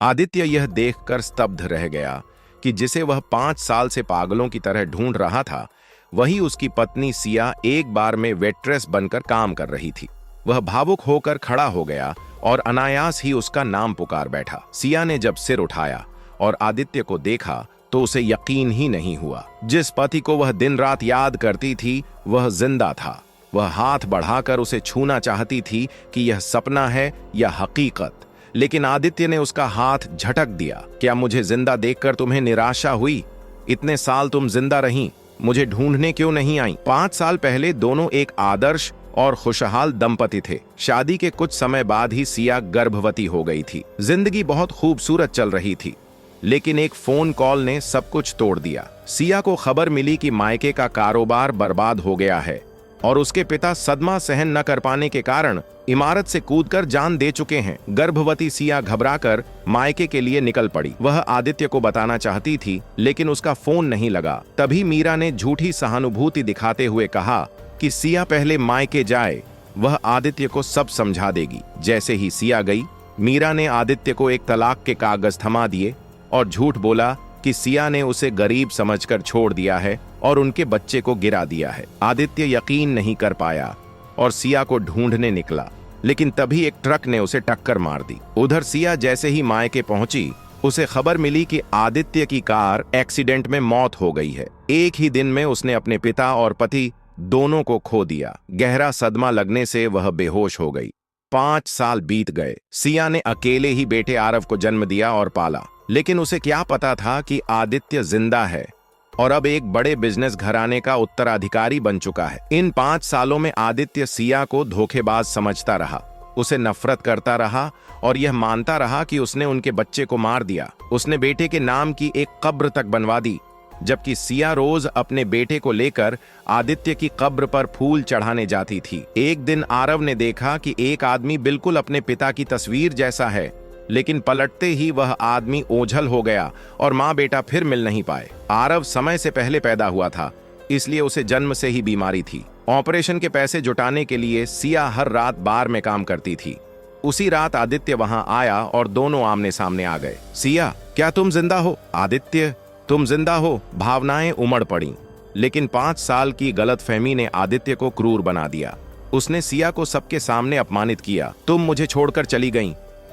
आदित्य यह देखकर स्तब्ध रह गया कि जिसे वह 5 साल से पागलों की तरह ढूंढ रहा था, वही उसकी पत्नी सिया एक बार में वेट्रेस बनकर काम कर रही थी। वह भावुक होकर खड़ा हो गया और अनायास ही उसका नाम पुकार बैठा। सिया ने जब सिर उठाया और आदित्य को देखा तो उसे यकीन ही नहीं हुआ। जिस पति को वह दिन रात याद करती थी वह जिंदा था। वह हाथ बढ़ाकर उसे छूना चाहती थी कि यह सपना है या हकीकत, लेकिन आदित्य ने उसका हाथ झटक दिया। क्या मुझे जिंदा देखकर तुम्हें निराशा हुई? इतने साल तुम जिंदा रहीं, मुझे ढूंढने क्यों नहीं आई? 5 साल पहले दोनों एक आदर्श और खुशहाल दंपति थे। शादी के कुछ समय बाद ही सिया गर्भवती हो गई थी। जिंदगी बहुत खूबसूरत चल रही थी, लेकिन एक फोन कॉल ने सब कुछ तोड़ दिया। सिया को खबर मिली कि मायके का कारोबार बर्बाद हो गया है और उसके पिता सदमा सहन न कर पाने के कारण इमारत से कूदकर जान दे चुके हैं। गर्भवती सिया घबराकर मायके के लिए निकल पड़ी। वह आदित्य को बताना चाहती थी, लेकिन उसका फोन नहीं लगा। तभी मीरा ने झूठी सहानुभूति दिखाते हुए कहा कि सिया पहले मायके जाए, वह आदित्य को सब समझा देगी। जैसे ही सिया गई, मीरा ने आदित्य को एक तलाक के कागज थमा दिए और झूठ बोला कि सिया ने उसे गरीब समझकर छोड़ दिया है और उनके बच्चे को गिरा दिया है। आदित्य यकीन नहीं कर पाया और सिया को ढूंढने निकला, लेकिन तभी एक ट्रक ने उसे टक्कर मार दी। उधर सिया जैसे ही मायके पहुंची, उसे खबर मिली कि आदित्य की कार एक्सीडेंट में मौत हो गई है। एक ही दिन में उसने अपने पिता और पति दोनों को खो दिया। गहरा सदमा लगने से वह बेहोश हो गई। 5 साल बीत गए। सिया ने अकेले ही बेटे आरव को जन्म दिया और पाला, लेकिन उसे क्या पता था कि आदित्य जिंदा है और अब एक बड़े बिजनेस घराने का उत्तराधिकारी बन चुका है। इन 5 सालों में आदित्य सिया को धोखेबाज समझता रहा, उसे नफरत करता रहा और यह मानता रहा कि उसने उनके बच्चे को मार दिया। उसने बेटे के नाम की एक कब्र तक बनवा दी, जबकि सिया रोज अपने बेटे को लेकर आदित्य की कब्र पर फूल चढ़ाने जाती थी। एक दिन आरव ने देखा कि एक आदमी बिल्कुल अपने पिता की तस्वीर जैसा है, लेकिन पलटते ही वह आदमी ओझल हो गया और माँ बेटा फिर मिल नहीं पाए। आरव समय से पहले पैदा हुआ था, इसलिए उसे जन्म से ही बीमारी थी। ऑपरेशन के पैसे जुटाने के लिए सिया हर रात बार में काम करती थी। उसी रात आदित्य वहां आया और दोनों आमने सामने आ गए। सिया, क्या तुम जिंदा हो? आदित्य, तुम जिंदा हो? भावनाएं उमड़ पड़ी, लेकिन 5 साल की गलतफहमी ने आदित्य को क्रूर बना दिया। उसने सिया को सबके सामने अपमानित किया। तुम मुझे छोड़कर चली गई,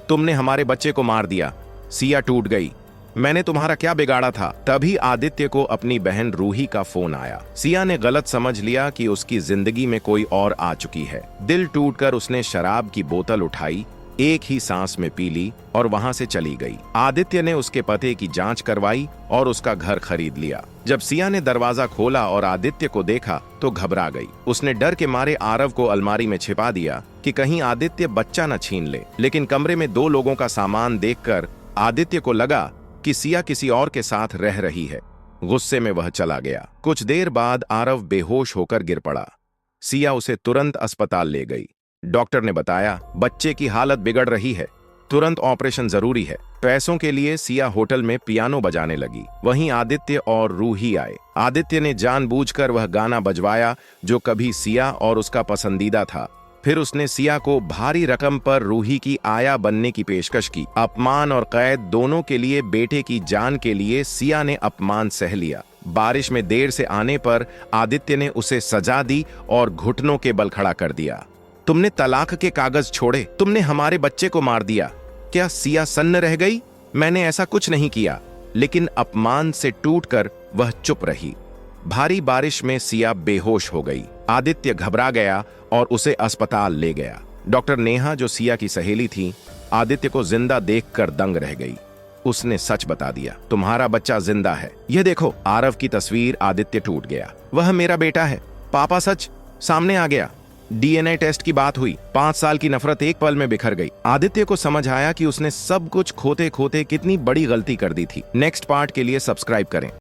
तुमने हमारे बच्चे को मार दिया। सिया टूट गई। मैंने तुम्हारा क्या बिगाड़ा था? तभी आदित्य को अपनी बहन रूही का फोन आया। सिया ने गलत समझ लिया कि उसकी जिंदगी में कोई और आ चुकी है। दिल टूटकर उसने शराब की बोतल उठाई, एक ही सांस में पी ली और वहां से चली गई। आदित्य ने उसके पते की जांच करवाई और उसका घर खरीद लिया। जब सिया ने दरवाजा खोला और आदित्य को देखा तो घबरा गई। उसने डर के मारे आरव को अलमारी में छिपा दिया कि कहीं आदित्य बच्चा न छीन ले, लेकिन कमरे में 2 लोगों का सामान देखकर आदित्य को लगा कि सिया किसी और के साथ रह रही है। गुस्से में वह चला गया। कुछ देर बाद आरव बेहोश होकर गिर पड़ा। सिया उसे तुरंत अस्पताल ले गई। डॉक्टर ने बताया, बच्चे की हालत बिगड़ रही है, तुरंत ऑपरेशन जरूरी है। पैसों के लिए सिया होटल में पियानो बजाने लगी। वहीं आदित्य और रूही आए। आदित्य ने जानबूझकर वह गाना बजवाया जो कभी सिया और उसका पसंदीदा था। फिर उसने सिया को भारी रकम पर रूही की आया बनने की पेशकश की। अपमान और कैद दोनों के लिए बेटे की जान के लिए सिया ने अपमान सह लिया। बारिश में देर से आने पर आदित्य ने उसे सजा दी और घुटनों के बल खड़ा कर दिया। तुमने तलाक के कागज छोड़े, तुमने हमारे बच्चे को मार दिया। क्या सिया सन्न रह गई? मैंने ऐसा कुछ नहीं किया। लेकिन अपमान से टूटकर वह चुप रही। भारी बारिश में सिया बेहोश हो गई। आदित्य घबरा गया और उसे अस्पताल ले गया। डॉक्टर नेहा, जो सिया की सहेली थी, आदित्य को जिंदा देखकर दंग रह गई। उसने सच बता दिया, तुम्हारा बच्चा जिंदा है। यह देखो। आरव की तस्वीर। आदित्य टूट गया। वह मेरा बेटा है। पापा, सच सामने आ गया। डीएनए टेस्ट की बात हुई। 5 साल की नफरत एक पल में बिखर गई। आदित्य को समझ आया कि उसने सब कुछ खोते खोते कितनी बड़ी गलती कर दी थी। नेक्स्ट पार्ट के लिए सब्सक्राइब करें।